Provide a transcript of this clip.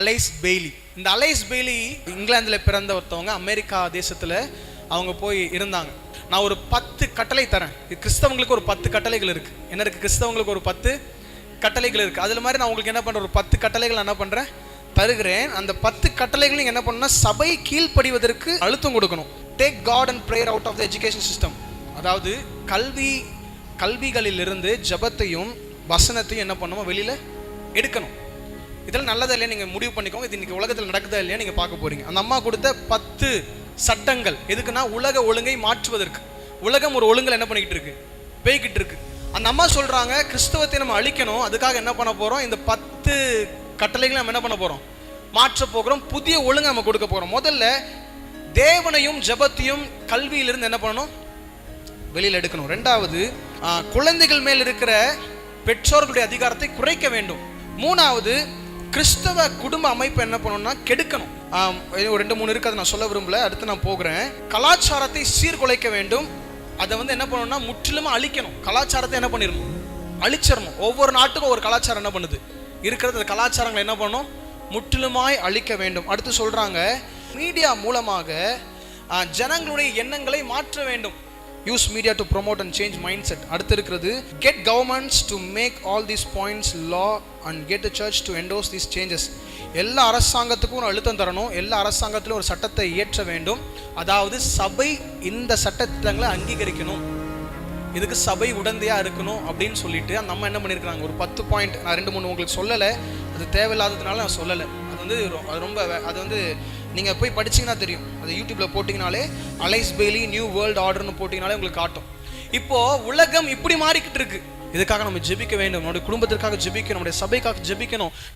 Alice Bailey. இந்த Alice Bailey இங்கிலாந்தில் பிறந்த ஒருத்தவங்க, அமெரிக்கா தேசத்தில் அவங்க போய் இருந்தாங்க. நான் ஒரு 10 கட்டளை தரேன். கிறிஸ்தவங்களுக்கு ஒரு 10 கட்டளைகள் இருக்குது. என்ன இருக்குது? கிறிஸ்தவங்களுக்கு ஒரு 10 கட்டளைகள் இருக்குது. அதில் மாதிரி நான் உங்களுக்கு என்ன பண்ணுறேன், ஒரு 10 கட்டளைகள் என்ன பண்ணுறேன், தருகிறேன். அந்த 10 கட்டளைகள் நீங்கள் என்ன பண்ணணும்னா, சபை கீழ்ப்படிவதற்கு அழுத்தம் கொடுக்கணும். Take God and prayer out of the education system. அதாவது கல்விகளிலிருந்து ஜபத்தையும் வசனத்தையும் என்ன பண்ணணும், வெளியில் எடுக்கணும். இதெல்லாம் நல்லதா இல்லையா நீங்கள் முடிவு பண்ணிக்கோங்க. இது இன்னைக்கு உலகத்தில் நடக்குதா இல்லையா நீங்கள் பார்க்க போறீங்க. அந்த அம்மா கொடுத்த 10 சட்டங்கள் எதுக்குன்னா, உலக ஒழுங்கை மாற்றுவதற்கு. உலகம் ஒரு ஒழுங்கல் என்ன பண்ணிக்கிட்டு இருக்கு, பேய்கிட்டு இருக்கு. அந்த அம்மா சொல்றாங்க, கிறிஸ்தவத்தை நம்ம அழிக்கணும், அதுக்காக என்ன பண்ண போறோம், இந்த 10 கட்டளைகளை நம்ம என்ன பண்ண போறோம், மாற்ற போகிறோம். புதிய ஒழுங்கை நம்ம கொடுக்க போறோம். முதல்ல தேவனையும் ஜபத்தையும் கல்வியிலிருந்து என்ன பண்ணணும், வெளியில் எடுக்கணும். ரெண்டாவது, குழந்தைகள் மேல் இருக்கிற பெற்றோர்களுடைய அதிகாரத்தை குறைக்க வேண்டும். மூணாவது, கிறிஸ்தவ குடும்ப அமைப்பு என்ன பண்ணணும்னா கெடுக்கணும். ஒரு 2-3 இருக்கு, அதை நான் சொல்ல விரும்பல, அடுத்து நான் போகிறேன். கலாச்சாரத்தை சீர்குலைக்க வேண்டும். அதை என்ன பண்ணணும்னா முற்றிலுமா அழிக்கணும். கலாச்சாரத்தை என்ன பண்ணிடணும், அழிச்சிடணும். ஒவ்வொரு நாட்டுக்கும் ஒரு கலாச்சாரம் என்ன பண்ணுது இருக்கிறது, அந்த கலாச்சாரங்களை என்ன பண்ணணும், முற்றிலுமாய் அழிக்க வேண்டும். அடுத்து சொல்றாங்க, மீடியா மூலமாக ஜனங்களுடைய எண்ணங்களை மாற்ற வேண்டும். Use media to promote and change mind set. அடுத்து இருக்கிறது, get governments to make all these points law and get the church to endorse these changes. எல்லா அரசாங்கத்துக்கும் ஒரு அழுத்தம் தரணும். எல்லா அரசாங்கத்திலும் ஒரு சட்டத்தை இயற்ற வேண்டும். அதாவது சபை இந்த சட்டத்திட்டங்களை அங்கீகரிக்கணும். இதுக்கு சபை உடந்தையாக இருக்கணும் அப்படின்னு சொல்லிட்டு அந்த அம்மா என்ன பண்ணியிருக்கிறாங்க, ஒரு 10 பாயிண்ட். நான் 2-3 உங்களுக்கு சொல்லலை, அது தேவையில்லாததுனால நான் சொல்லலை. அது ரொம்ப நீங்கள் போய் படிச்சிங்கன்னா தெரியும். அது யூடியூப்பில் போட்டிங்கனாலே அலைஸ் பெய்லி நியூ வேர்ல்டு ஆர்டர்னு போட்டிங்கனாலே உங்களுக்கு காட்டும். இப்போது உலகம் இப்படி மாறிக்கிட்டு இருக்கு. இதுக்காக நம்ம ஜெபிக்க வேண்டும். நம்முடைய குடும்பத்திற்காக ஜெபிக்கணும், நம்முடைய சபைக்காக ஜெபிக்கணும்.